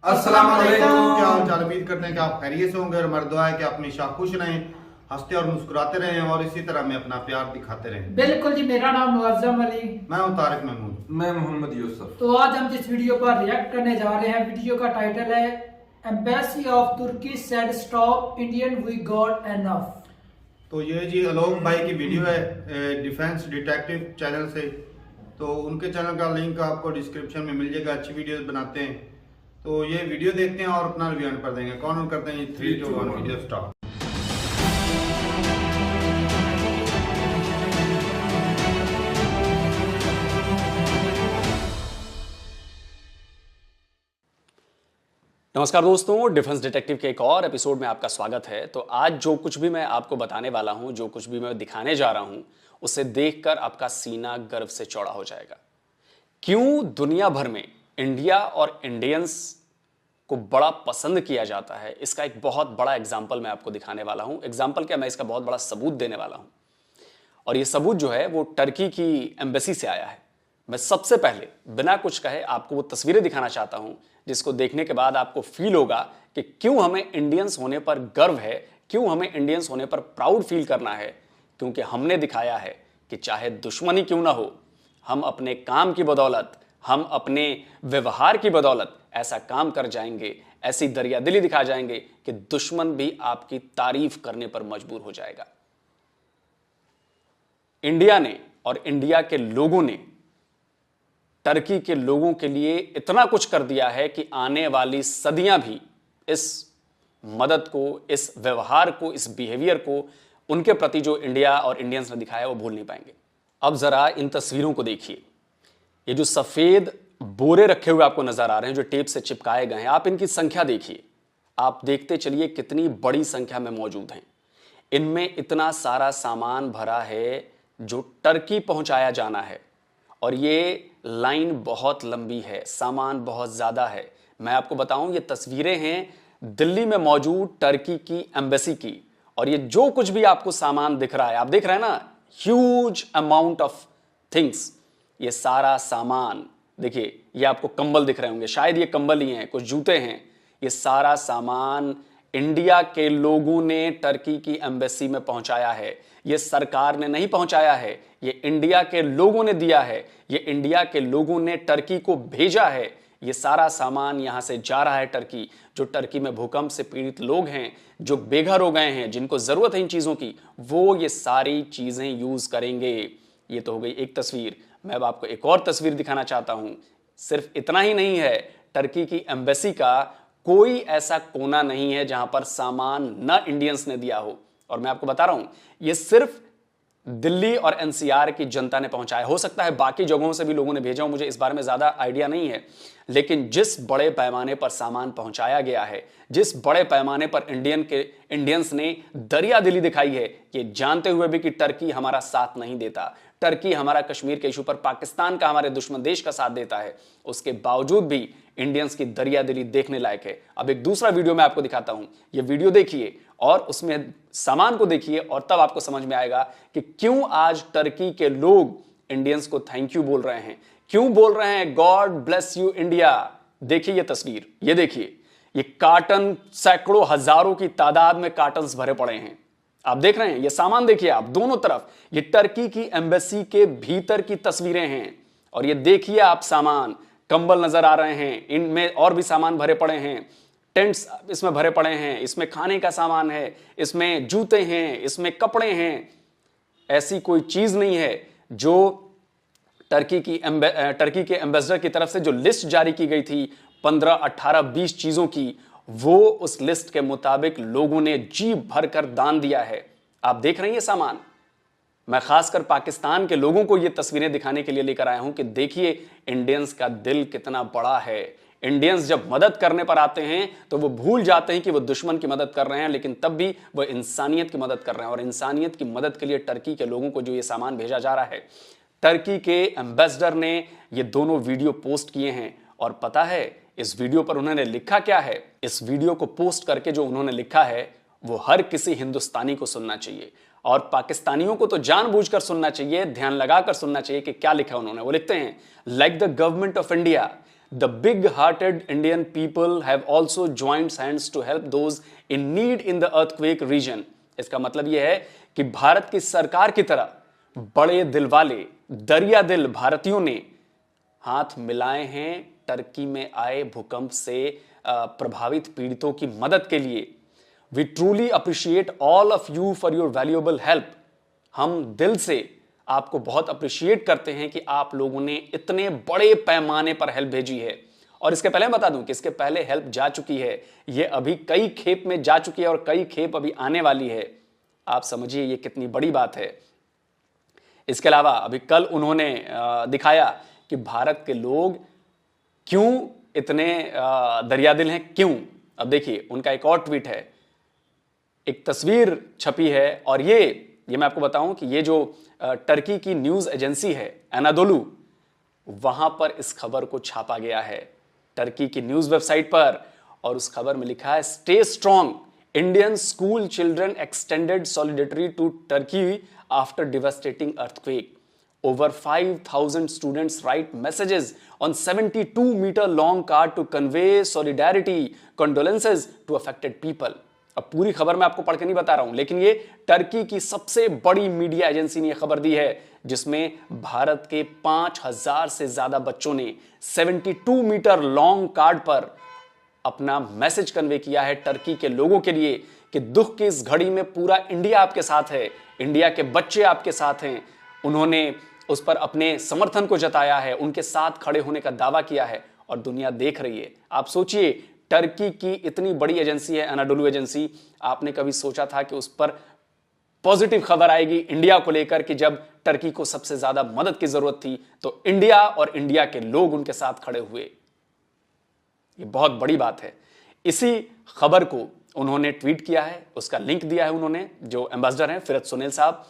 अस्सलाम वालेकुम। क्या हाल चाल? उम्मीद करते हैं कि आप खैरियत से होंगे और हमारी दुआ है कि आप हमेशा खुश रहें, हंसते और मुस्कुराते रहें और इसी तरह हमें अपना प्यार दिखाते रहें। बिल्कुल जी। मेरा नाम मुअज्जम अली। मैं हूं तारिक महमूद। मैं मोहम्मद यूसुफ। तो आज हम जिस वीडियो पर रिएक्ट करने जा रहे हैं, वीडियो का टाइटल है embassy of Turkey said stop Indian we got enough. तो ये जी अलोक भाई की वीडियो है डिफेंस डिटेक्टिव चैनल से। तो उनके चैनल का लिंक आपको डिस्क्रिप्शन में मिल जाएगा। अच्छी वीडियोस बनाते हैं। तो ये वीडियो देखते हैं और अपना रिव्यू कर देंगे। कौन ऑन करते हैं? 3, 2, 1 वीडियो स्टार्ट। नमस्कार दोस्तों, डिफेंस डिटेक्टिव के एक और एपिसोड में आपका स्वागत है। तो आज जो कुछ भी मैं आपको बताने वाला हूं, जो कुछ भी मैं दिखाने जा रहा हूं, उसे देखकर आपका सीना गर्व से चौड़ा हो जाएगा। क्यों दुनिया भर में इंडिया और इंडियंस को बड़ा पसंद किया जाता है, इसका एक बहुत बड़ा एग्जाम्पल मैं आपको दिखाने वाला हूं। एग्जाम्पल क्या, मैं इसका बहुत बड़ा सबूत देने वाला हूं। और ये सबूत जो है वो टर्की की एम्बेसी से आया है। मैं सबसे पहले बिना कुछ कहे आपको वो तस्वीरें दिखाना चाहता हूं, जिसको देखने के बाद आपको फील होगा कि क्यों हमें इंडियंस होने पर गर्व है, क्यों हमें इंडियंस होने पर प्राउड फील करना है। क्योंकि हमने दिखाया है कि चाहे दुश्मनी क्यों ना हो, हम अपने काम की बदौलत, हम अपने व्यवहार की बदौलत ऐसा काम कर जाएंगे, ऐसी दरियादिली दिखा जाएंगे कि दुश्मन भी आपकी तारीफ करने पर मजबूर हो जाएगा। इंडिया ने और इंडिया के लोगों ने टर्की के लोगों के लिए इतना कुछ कर दिया है कि आने वाली सदियां भी इस मदद को, इस व्यवहार को, इस बिहेवियर को उनके प्रति जो इंडिया और इंडियंस ने दिखाया वो भूल नहीं पाएंगे। अब जरा इन तस्वीरों को देखिए। ये जो सफेद बोरे रखे हुए आपको नजर आ रहे हैं, जो टेप से चिपकाए गए हैं, आप इनकी संख्या देखिए। आप देखते चलिए कितनी बड़ी संख्या में मौजूद हैं। इनमें इतना सारा सामान भरा है जो टर्की पहुंचाया जाना है। और ये लाइन बहुत लंबी है, सामान बहुत ज्यादा है। मैं आपको बताऊं, ये तस्वीरें हैं दिल्ली में मौजूद टर्की की एम्बेसी की। और ये जो कुछ भी आपको सामान दिख रहा है, आप देख रहे हैं ना, ह्यूज अमाउंट ऑफ थिंग्स। ये सारा सामान देखिए, ये आपको कंबल दिख रहे होंगे, शायद ये कंबल ही हैं, कुछ जूते हैं। ये सारा सामान इंडिया के लोगों ने टर्की की एम्बेसी में पहुंचाया है। ये सरकार ने नहीं पहुंचाया है, ये इंडिया के लोगों ने दिया है। ये इंडिया के लोगों ने टर्की को भेजा है। ये सारा सामान यहां से जा रहा है टर्की। जो टर्की में भूकंप से पीड़ित लोग हैं, जो बेघर हो गए हैं, जिनको जरूरत है इन चीजों की, वो ये सारी चीजें यूज करेंगे। ये तो हो गई एक तस्वीर। मैं अब आपको एक और तस्वीर दिखाना चाहता हूं। सिर्फ इतना ही नहीं है, टर्की की एम्बेसी का कोई ऐसा कोना नहीं है जहां पर सामान न इंडियंस ने दिया हो। और मैं आपको बता रहा हूं, ये सिर्फ दिल्ली और एनसीआर की जनता ने पहुंचाया। हो सकता है बाकी जगहों से भी लोगों ने भेजा हो, मुझे इस बारे में ज्यादा आइडिया नहीं है। लेकिन जिस बड़े पैमाने पर सामान पहुंचाया गया है, जिस बड़े पैमाने पर इंडियंस ने दरियादिली दिखाई है, ये जानते हुए भी कि टर्की हमारा साथ नहीं देता, टर्की हमारा कश्मीर के इशू पर पाकिस्तान का, हमारे दुश्मन देश का साथ देता है, उसके बावजूद भी इंडियंस की दरियादिली देखने लायक है। अब एक दूसरा वीडियो मैं आपको दिखाता हूं। ये वीडियो देखिए और उसमें सामान को देखिए, और तब आपको समझ में आएगा कि क्यों आज टर्की के लोग इंडियंस को थैंक यू बोल रहे हैं, क्यों बोल रहे हैं गॉड ब्लेस यू इंडिया। देखिए ये तस्वीर, ये देखिए, ये कार्टन, सैकड़ों हजारों की तादाद में कार्टन्स भरे पड़े हैं। आप देख रहे हैं ये सामान, देखिए आप दोनों तरफ। ये टर्की की एम्बेसी के भीतर की तस्वीरें हैं। और ये देखिए आप सामान, कंबल नजर आ रहे हैं, इनमें और भी सामान भरे पड़े हैं, टेंट्स इसमें भरे पड़े हैं, इसमें खाने का सामान है, इसमें जूते हैं, इसमें कपड़े हैं। ऐसी कोई चीज नहीं है जो टर्की के एम्बेसडर की तरफ से जो लिस्ट जारी की गई थी 15, 18, 20 चीजों की, वो उस लिस्ट के मुताबिक लोगों ने जी भरकर दान दिया है। आप देख रहे हैं ये सामान। मैं खासकर पाकिस्तान के लोगों को ये तस्वीरें दिखाने के लिए लेकर आया हूं कि देखिए इंडियंस का दिल कितना बड़ा है। इंडियंस जब मदद करने पर आते हैं तो वो भूल जाते हैं कि वो दुश्मन की मदद कर रहे हैं, लेकिन तब भी वो इंसानियत की मदद कर रहे हैं। और इंसानियत की मदद के लिए टर्की के लोगों को जो ये सामान भेजा जा रहा है, टर्की के एम्बेसडर ने ये दोनों वीडियो पोस्ट किए हैं। और पता है इस वीडियो पर उन्होंने लिखा क्या है? इस वीडियो को पोस्ट करके जो उन्होंने लिखा है वो हर किसी हिंदुस्तानी को सुनना चाहिए, और पाकिस्तानियों को तो जानबूझकर सुनना चाहिए, ध्यान लगाकर सुनना चाहिए कि क्या लिखा उन्होंने। वो लिखते हैं, like the government of India, The big-hearted Indian people have also joined hands to help those in need in the earthquake region. इसका मतलब यह है कि भारत की सरकार की तरह बड़े दिल वाले दरिया दिल भारतीयों ने हाथ मिलाए हैं टर्की में आए भूकंप से प्रभावित पीड़ितों की मदद के लिए. We truly appreciate all of you for your valuable help. हम दिल से आपको बहुत अप्रिशिएट करते हैं कि आप लोगों ने इतने बड़े पैमाने पर हेल्प भेजी है. और इसके पहले बता दूं कि इसके पहले हेल्प जा चुकी है, ये अभी कई खेप में जा चुकी है और कई खेप अभी आने वाली है. आप समझिए ये कितनी बड़ी बात है. इसके अलावा अभी कल उन्होंने दिखाया कि भारत के लोग क्यों इतने दरियादिल हैं. क्यों? अब देखिए उनका एक और ट्वीट है, एक तस्वीर छपी है और ये मैं आपको बताऊं कि ये जो टर्की की न्यूज एजेंसी है एनाडोलू, वहां पर इस खबर को छापा गया है टर्की की न्यूज वेबसाइट पर. और उस खबर में लिखा है, stay strong, Indian school children extended solidarity to Turkey after devastating earthquake. Over 5,000 students write messages on 72-meter long card to convey solidarity, condolences to affected people. अब पूरी खबर मैं आपको पढ़ के नहीं बता रहा हूं, लेकिन ये टर्की की सबसे बड़ी मीडिया एजेंसी ने यह खबर दी है, जिसमें भारत के 5,000 से ज्यादा बच्चों ने 72 मीटर लॉन्ग कार्ड पर अपना मैसेज कन्वे किया है टर्की के लोगों के लिए कि दुख की इस घड़ी में पूरा इंडिया आपके साथ है, इंडिया के बच्चे आपके साथ हैं. उन्होंने उस पर अपने समर्थन को जताया है, उनके साथ खड़े होने का दावा किया है और दुनिया देख रही है. आप सोचिए, टर्की की इतनी बड़ी एजेंसी है एनाडोलू एजेंसी, आपने कभी सोचा था कि उस पर पॉजिटिव खबर आएगी इंडिया को लेकर कि जब टर्की को सबसे ज्यादा मदद की जरूरत थी तो इंडिया और इंडिया के लोग उनके साथ खड़े हुए. ये बहुत बड़ी बात है. इसी खबर को उन्होंने ट्वीट किया है, उसका लिंक दिया है उन्होंने, जो एम्बेसडर हैं फिरत सुनील साहब,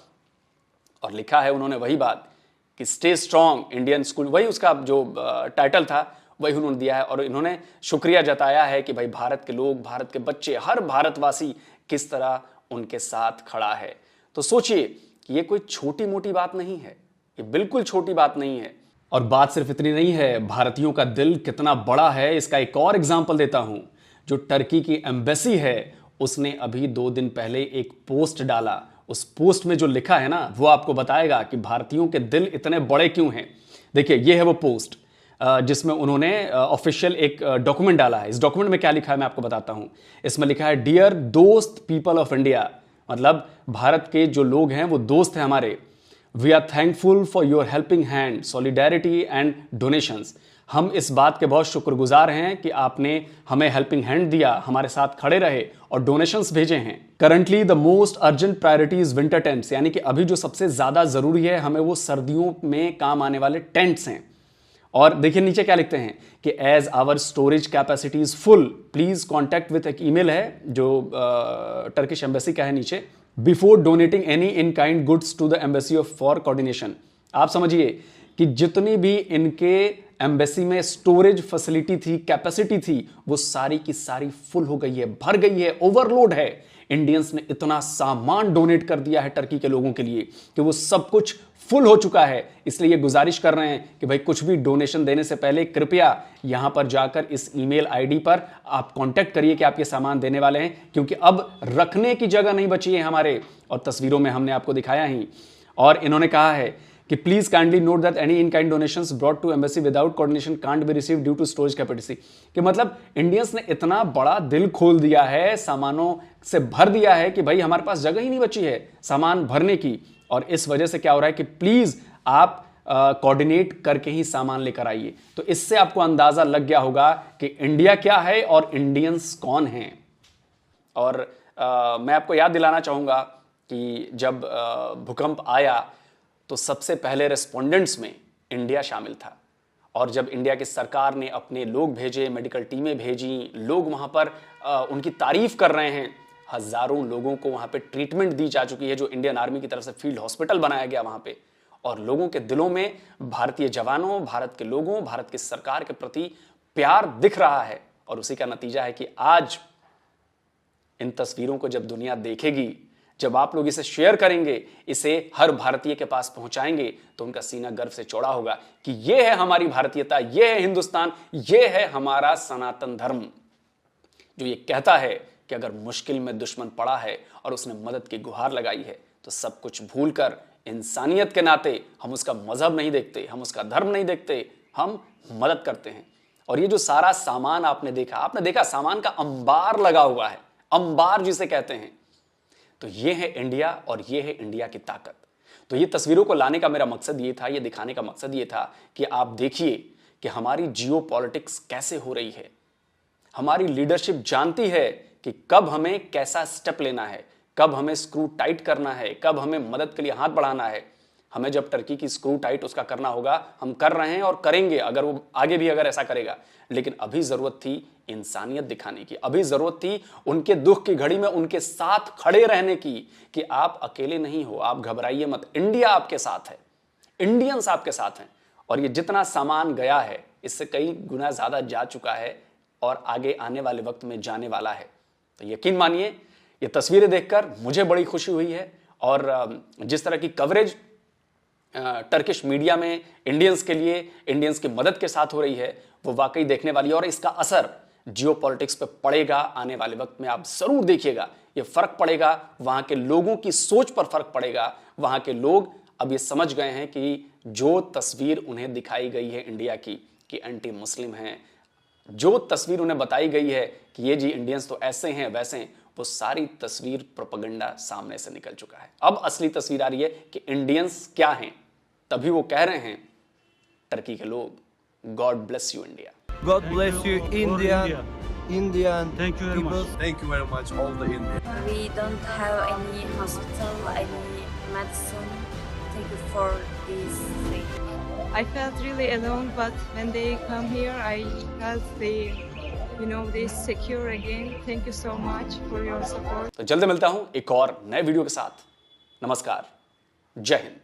और लिखा है उन्होंने वही बात कि स्टे स्ट्रॉन्ग इंडियन स्कूल, वही उसका जो टाइटल था वही उन्होंने दिया है. और इन्होंने शुक्रिया जताया है कि भाई भारत के लोग, भारत के बच्चे, हर भारतवासी किस तरह उनके साथ खड़ा है. तो सोचिए कि ये कोई छोटी मोटी बात नहीं है, ये बिल्कुल छोटी बात नहीं है. और बात सिर्फ इतनी नहीं है, भारतीयों का दिल कितना बड़ा है इसका एक और एग्जाम्पल देता हूं. जो टर्की की एम्बेसी है उसने अभी 2 दिन पहले एक पोस्ट डाला. उस पोस्ट में जो लिखा है ना, वो आपको बताएगा कि भारतीयों के दिल इतने बड़े क्यों हैं. देखिए ये है वो पोस्ट जिसमें उन्होंने ऑफिशियल एक डॉक्यूमेंट डाला है. इस डॉक्यूमेंट में क्या लिखा है मैं आपको बताता हूं. इसमें लिखा है, डियर दोस्त पीपल ऑफ इंडिया, मतलब भारत के जो लोग हैं वो दोस्त हैं हमारे. We are thankful for your helping hand, solidarity and donations. हम इस बात के बहुत शुक्रगुजार हैं कि आपने हमें हेल्पिंग हैंड दिया, हमारे साथ खड़े रहे और डोनेशंस भेजे हैं. Currently the most urgent priority is winter tents, यानी कि अभी जो सबसे ज्यादा जरूरी है हमें वो सर्दियों में काम आने वाले टेंट्स हैं. और देखिए नीचे क्या लिखते हैं कि as our storage capacity is full please contact with, एक ईमेल है जो टर्किश एम्बेसी का है नीचे, before donating any in kind goods to the embassy of for coordination. आप समझिए कि जितनी भी इनके एम्बेसी में स्टोरेज फैसिलिटी थी, कैपेसिटी थी, वो सारी की सारी फुल हो गई है, भर गई है, ओवरलोड है. इंडियंस ने इतना सामान डोनेट कर दिया है टर्की के लोगों के लिए कि वो सब कुछ फुल हो चुका है. इसलिए ये गुजारिश कर रहे हैं कि भाई कुछ भी डोनेशन देने से पहले कृपया यहां पर जाकर इस ईमेल आईडी पर आप कांटेक्ट करिए कि आप ये सामान देने वाले हैं, क्योंकि अब रखने की जगह नहीं बची है हमारे. और तस्वीरों में हमने आपको दिखाया ही. और इन्होंने कहा है कि please kindly note that any in kind donations brought to embassy without coordination can't be received due to storage capacity. कि मतलब इंडियंस ने इतना बड़ा दिल खोल दिया है, सामानों से भर दिया है कि भाई हमारे पास जगह ही नहीं बची है सामान भरने की. और इस वजह से क्या हो रहा है कि प्लीज आप कोऑर्डिनेट करके ही सामान लेकर आइए. तो इससे आपको अंदाजा लग गया होगा कि इंडिया क्या है और इंडियंस कौन हैं. और मैं आपको याद दिलाना चाहूंगा कि जब भूकंप आया तो सबसे पहले रेस्पोंडेंट्स में इंडिया शामिल था. और जब इंडिया की सरकार ने अपने लोग भेजे, मेडिकल टीमें भेजी, लोग वहां पर उनकी तारीफ कर रहे हैं. हजारों लोगों को वहां पे ट्रीटमेंट दी जा चुकी है, जो इंडियन आर्मी की तरफ से फील्ड हॉस्पिटल बनाया गया वहां पे. और लोगों के दिलों में भारतीय जवानों, भारत के लोगों, भारत की सरकार के प्रति प्यार दिख रहा है. और उसी का नतीजा है कि आज इन तस्वीरों को जब दुनिया देखेगी, जब आप लोग इसे शेयर करेंगे, इसे हर भारतीय के पास पहुंचाएंगे, तो उनका सीना गर्व से चौड़ा होगा कि यह है हमारी भारतीयता, यह है हिंदुस्तान, यह है हमारा सनातन धर्म, जो ये कहता है कि अगर मुश्किल में दुश्मन पड़ा है और उसने मदद की गुहार लगाई है, तो सब कुछ भूलकर इंसानियत के नाते हम उसका मजहब नहीं देखते, हम उसका धर्म नहीं देखते, हम मदद करते हैं। और ये जो सारा सामान आपने देखा सामान का अंबार लगा हुआ है, अंबार जिसे कहते हैं। तो ये है इंडिया और ये है इंडिया की ताकत। तो ये तस्वीरों को लाने का मेरा मकसद ये था, ये दिखाने का मकसद ये था कि आप देखिए कि हमारी जियोपॉलिटिक्स कैसे हो रही है। हमारी लीडरशिप जानती है कि कब हमें कैसा स्टेप लेना है, कब हमें स्क्रू टाइट करना है, कब हमें मदद के लिए हाथ बढ़ाना है। हमें जब टर्की की स्क्रू टाइट उसका करना होगा, हम कर रहे हैं और करेंगे, अगर वो आगे भी अगर ऐसा करेगा। लेकिन अभी जरूरत थी इंसानियत दिखाने की, अभी जरूरत थी उनके दुख की घड़ी में उनके साथ खड़े रहने की, कि आप अकेले नहीं हो, आप घबराइए मत, इंडिया आपके साथ है, इंडियंस आपके साथ हैं। और ये जितना सामान गया है, इससे कई गुना ज्यादा जा चुका है और आगे आने वाले वक्त में जाने वाला है। तो यकीन मानिए, ये तस्वीरें देखकर मुझे बड़ी खुशी हुई है। और जिस तरह की कवरेज टर्किश मीडिया में इंडियंस के लिए, इंडियंस की मदद के साथ हो रही है, वो वाकई देखने वाली है। और इसका असर जियोपॉलिटिक्स पे पड़ेगा आने वाले वक्त में, आप जरूर देखिएगा। ये फर्क पड़ेगा, वहां के लोगों की सोच पर फर्क पड़ेगा। वहां के लोग अब ये समझ गए हैं कि जो तस्वीर उन्हें दिखाई गई है इंडिया की कि एंटी मुस्लिम हैं, जो तस्वीर उन्हें बताई गई है कि ये जी इंडियंस तो ऐसे हैं वैसे हैं, वो सारी तस्वीर प्रोपेगेंडा सामने से निकल चुका है। अब असली तस्वीर आ रही है कि इंडियंस क्या हैं। तभी वो कह रहे हैं टर्की के लोग, God bless you India. God bless you, Indian Thank you very people. much. Thank you very much, all the Indians. We don't have any hospital, any medicine. Thank you for this thing. I felt really alone, but when they come here, I felt they secure again. Thank you so much for your support. तो जल्दी मिलता हूं एक और नए video के साथ। नमस्कार, जय हिंद।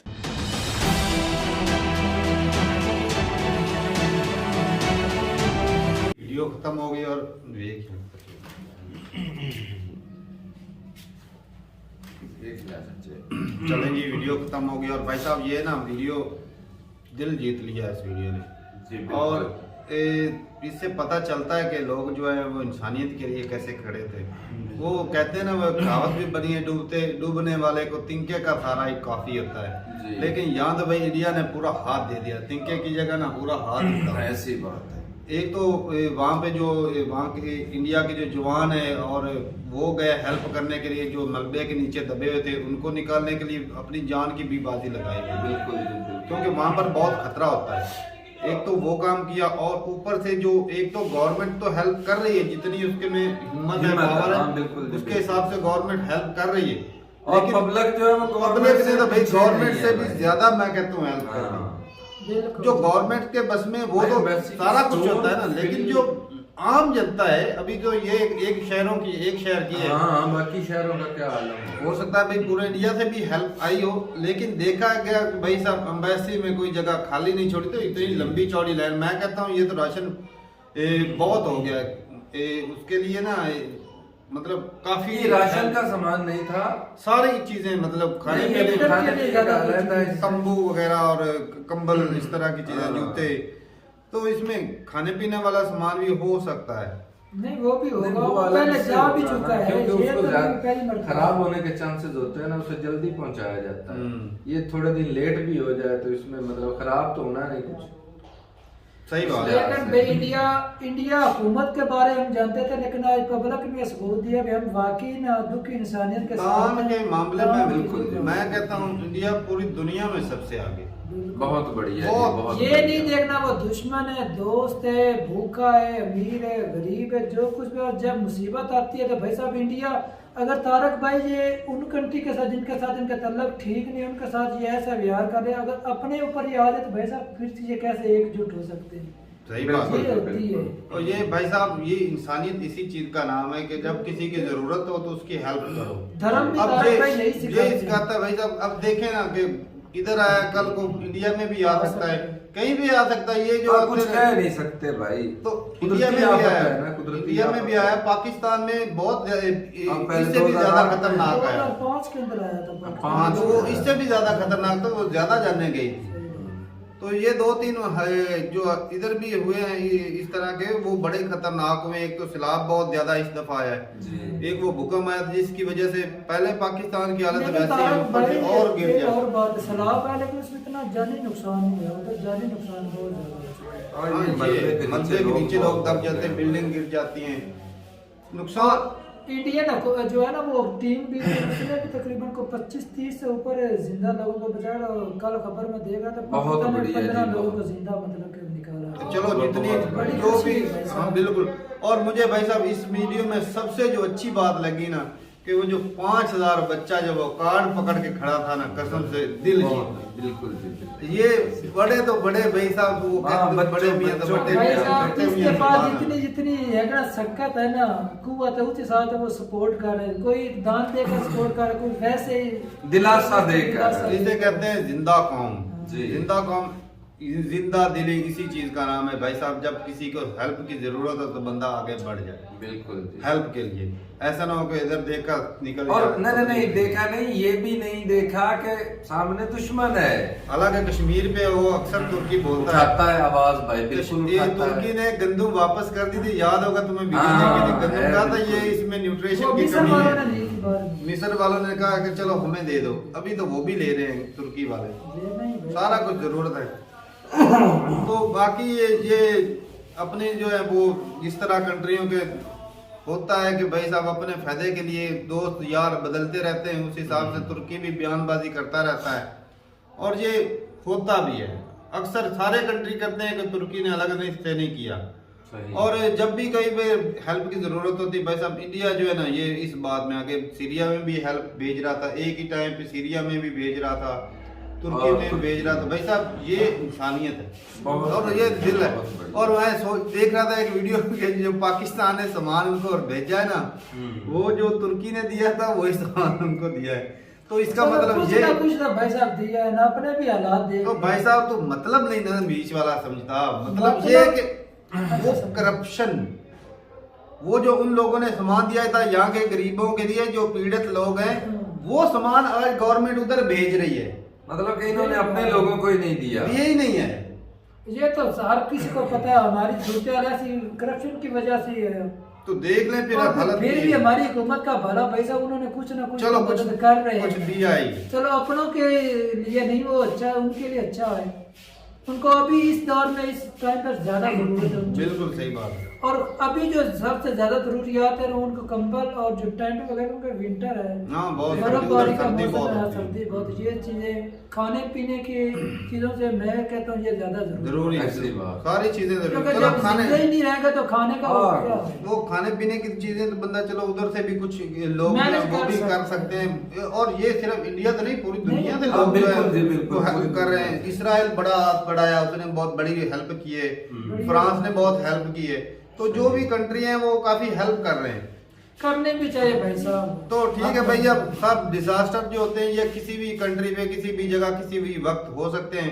वीडियो खत्म हो गई और चलें जी, वीडियो खत्म हो गई और भाई साहब ये ना वीडियो दिल जीत लिया इस वीडियो ने। और इससे पता चलता है कि लोग जो है वो इंसानियत के लिए कैसे खड़े थे। वो कहते हैं ना, वो कहावत भी बनी है, डूबने वाले को तिनके का सहारा ही काफी होता है। लेकिन यहाँ तो भाई इंडिया ने पूरा हाथ दे दिया, तिनके की जगह ना पूरा हाथ। ऐसी बात है। एक तो वहाँ पे जो वहाँ के इंडिया के जो जवान है और वो गए हेल्प करने के लिए, जो मलबे के नीचे दबे हुए थे उनको निकालने के लिए अपनी जान की भी बाजी लगाई गई। बिल्कुल, क्योंकि वहाँ पर बहुत खतरा होता है। एक तो वो काम किया और ऊपर से जो एक तो गवर्नमेंट तो हेल्प कर रही है, जितनी उसके में हिम्मत है, पावर है, उसके हिसाब से गवर्नमेंट हेल्प कर रही है। और पब्लिक जो है वो पब्लिक से तो भाई गवर्नमेंट से भी ज्यादा मैं कहता हूँ हेल्प कर रही है। जो गवर्नमेंट के बस में वो तो सारा कुछ होता है ना, लेकिन जो आम जनता है, अभी जो ये एक शहर की है, बाकी शहरों का क्या हाल है। हो सकता है भाई पूरे इंडिया से भी हेल्प आई हो, लेकिन देखा गया भाई साहब एम्बेसी में कोई जगह खाली नहीं छोड़ी, तो इतनी लंबी चौड़ी लाइन। मैं कहता हूँ ये तो राशन बहुत हो गया उसके लिए ना, मतलब काफी राशन का सामान नहीं था, सारी चीजें मतलब खाने पीने, तंबू वगैरह और कंबल, इस तरह की चीजें, जूते, तो इसमें खाने पीने वाला सामान भी हो सकता है। नहीं वो भी होगा, वो पहले जा भी चुका है, क्योंकि ये उसको तो पहली मरतबा खराब होने के चांसेस होते हैं ना, उसे जल्दी पहुंचाया जाता है। ये थोड़े दिन लेट भी हो जाए तो इसमें मतलब खराब तो होना नहीं कुछ। सही बात है। लेकिन भाई इंडिया हुकूमत के बारे में हम जानते थे, लेकिन आज पब्लिक ने सबूत दिया कि हम वाकई ना दुखी इंसानियत के तान साथ के मामले में बिल्कुल मैं कहता हूँ इंडिया पूरी दुनिया में सबसे आगे, बहुत बढ़िया, बहुत ये नहीं देखना वो दुश्मन है, दोस्त है, भूखा है, अमीर है, गरीब है, जो कुछ भी। और जब मुसीबत आती है तो भाई साहब इंडिया, अगर तारक भाई ये उन कंट्री के साथ जिनके साथ इनका तल्लक ठीक नहीं, उनके साथ ये ऐसा व्यवहार कर रहे हैं, अगर अपने ऊपर ये आ जाए तो भाई साहब फिर से ये कैसे एकजुट हो सकते हैं। सही बात ये होती है। और ये भाई साहब ये इंसानियत इसी चीज का नाम है कि जब किसी की जरूरत हो तो उसकी हेल्प करो। धर्म भी अब तारक भाई यही ये सिखाते हैं। सिखाता है भाई साहब। अब देखें ना कि इधर आया, कल को इंडिया में भी आ सकता है, कहीं भी आ सकता है। ये जो आप कुछ कह नहीं सकते भाई, तो कुदरती इंडिया में भी आफत आया है ना, कुदरती इंडिया में आफत भी है। आया, पाकिस्तान में बहुत पहले इससे भी ज्यादा 2008 खतरनाक आया। 2005 के अंदर आया था हाँ, तो वो इससे भी ज्यादा खतरनाक था, वो ज्यादा जानने गई थी। तो ये 2-3 जो इधर भी हुए हैं इस तरह के, वो बड़े खतरनाक हुए। एक तो सैलाब बहुत ज्यादा इस दफा आया है, एक वो भूकंप आया था जिसकी वजह से पहले पाकिस्तान की हालत वैसे ही ऊपर से और गिर गया। और बात सैलाब आया, लेकिन उसमें इतना जानी नुकसान नहीं हुआ, उधर जानी नुकसान बहुत ज्यादा और हाँ, ये ये मंदिर के नीचे लोग दब जाते हैं, बिल्डिंग गिर जाती हैं, नुकसान। इंडियन जो है ना वो टीम भी उसने भी तकरीबन को 25-30 से ऊपर जिंदा लोगों को बचाया। और कल खबर में देख रहा था बहुत बढ़िया 15 जी, लोगों बहुत। को जिंदा मतलब कि निकाला। तो चलो जितनी बड़ी जो खुशी भी, है भाई साहब। हाँ बिल्कुल। और मुझे भाई साहब इस वीडियो में सबसे जो अच्छी बात लगी ना, कि वो जो 5000 बच्चा जब वो कार्ड पकड़ के खड़ा था ना, कसम से दिल बिल्कुल बिल्कुल। ये बड़े तो बड़े भाई साहब, वो हाँ, कहते हैं, बड़े मियां तो बच्चों- बड़े भाई मियां, साहब छोटे इसके मियां पास सुभान जितनी जितनी है ना शक्कत है ना, कुव्वत है, उस हिसाब से वो सपोर्ट कर रहे हैं। कोई दान देकर सपोर्ट कर रहा है, कोई वैसे ही दिलासा देकर। दिलासा अल्लाह। इसे कहते हैं जिंदा कौम। जी। जिंदा कौम, जिंदा दिली इसी चीज का नाम है भाई साहब। जब किसी को हेल्प की जरूरत हो तो बंदा आगे बढ़ जाए बिल्कुल जी। हेल्प के लिए। ऐसा ना हो कि इधर देखा निकल और जाए। नहीं देखा नहीं, ये भी नहीं देखा कि सामने दुश्मन है। हालांकि कश्मीर पे वो अक्सर तुर्की बोलता है। उठाता है आवाज भाई, बिल्कुल ये उठाता तुर्की है। ने गंदम वापस कर दी थी, याद होगा तुम्हें वीडियो हाँ, देखी थी। गंदम कहा था बिल्कुल। ये इसमें वो न्यूट्रिशन की मिस्र कमी वालों है। ने ली थी बाहर में। मिस्र वालों ने कहा कि चलो हमें दे दो, अभी तो वो भी ले रहे हैं तुर्की वाले, ये नहीं भाई। सारा कुछ जरूरत है। तो बाकी ये अपने जो है वो जिस तरह कंट्रियों के होता है कि भाई साहब अपने फायदे के लिए दोस्त यार बदलते रहते हैं, उस हिसाब से तुर्की भी बयानबाजी करता रहता है। और ये होता भी है, अक्सर सारे कंट्री करते हैं कि तुर्की ने अलग से नहीं किया। सही। और जब भी कहीं पे हेल्प की जरूरत होती है भाई साहब, इंडिया जो है ना ये इस बात में आगे सीरिया में भी हेल्प भेज रहा था, एक ही टाइम पे सीरिया में भी भेज रहा था, तुर्की और में भेज रहा था। भाई साहब ये इंसानियत है बहुत और ये दिल है। बहुत बढ़िया। और मैं देख रहा था एक वीडियो के जो पाकिस्तान ने सामान उनको भेजा है ना, वो जो तुर्की ने दिया था वही सामान उनको दिया है। तो इसका चलो, मतलब कुछ ये ना कुछ तो भाई साहब दिया है ना, अपने भी हालात देख। तो भाई साहब तो मतलब नहीं ना बीच वाला समझता, मतलब ये है कि वो करप्शन, वो जो उन लोगों ने सामान दिया था यहाँ के गरीबों के लिए जो पीड़ित लोग हैं, वो सामान आज गवर्नमेंट उधर भेज रही है। मतलब कि इन्होंने अपने लोगों को ही नहीं दिया। यही नहीं है। ये तो हर किसी को पता है, हमारी छूटे ऐसी करप्शन की वजह से ही है। तो देख लें फिर और हालत फिर ये भी है। हमारी हुकूमत का भला भाई साहब, उन्होंने कुछ ना कुछ चलो तो कुछ मदद कर रहे कुछ हैं। दिया ही। चलो अपनों के लिए नहीं वो अच्छा है, उनके लिए अच्छा है। उनको अभी इस दौर में इस टाइम पर ज्यादा जरूरत है उनकी। बिल्कुल सही बात है। और अभी जो सबसे ज्यादा जरूरियात है उनको कंबल और जो टेंट वगैरह, उनका विंटर है, हाँ, बहुत बर्फबारी का सर्दी मौसम बहुत है, होती है। सर्दी बहुत। ये चीजें खाने पीने की चीजों से मैं कहता हूँ ये ज्यादा जरूरी जरूरी है। ऐसी बात। सारी चीजें जरूरी। क्योंकि चलो जब खाने जिंदा ही नहीं रहेगा तो खाने का वो हाँ, क्या है? वो खाने पीने की चीजें तो बंदा चलो उधर से भी कुछ लोग जो मैनेज हैं वो कर भी कर सकते सकते हैं। और ये सिर्फ इंडिया तो नहीं, पूरी दुनिया से हाँ, लोग जो बिल्कुल जी, है बिल्कुल। वो हेल्प कर रहे हैं। इसराइल बड़ा हाथ बढ़ाया, उसने बहुत बड़ी हेल्प की है। फ्रांस ने बहुत हेल्प की है। तो जो भी कंट्री हैं वो काफी हेल्प कर रहे हैं। करने भी चाहिए भाई साहब। तो ठीक है भैया, सब डिजास्टर जो होते हैं ये किसी भी कंट्री पे किसी भी जगह किसी भी वक्त हो सकते हैं।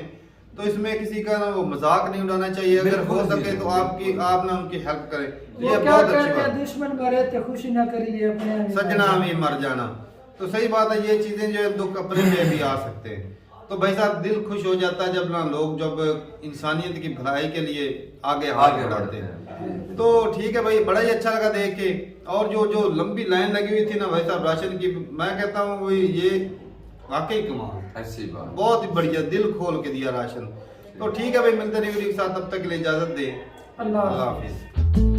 तो इसमें किसी का ना वो मजाक नहीं उड़ाना चाहिए। अगर बिल्कुल हो जी, सके तो बिल्कुल। आप ना उनकी हेल्प करें। वो ये क्या बहुत अच्छी कहते बात हैं, है। दुश्मन मरे तो खुशी ना करिए अपने सजना भी मर जाना। तो सही बात है, ये चीजें जो है दुख अपने में भी आ सकते हैं। तो भाई साहब दिल खुश हो जाता है जब ना लोग जब इंसानियत की भलाई के लिए आगे हाथ बढ़ाते हैं। तो ठीक है भाई, बड़ा ही अच्छा लगा देख के। और जो लंबी लाइन लगी हुई थी ना भाई साहब राशन की, मैं कहता हूँ ये वाकई कमाल, ऐसी बात। बहुत ही बढ़िया, दिल खोल के दिया राशन। तो ठीक है भाई, मिलते नहीं वीडियो के साथ, तब तक के लिए इजाजत दे। अल्लाह हाफिज।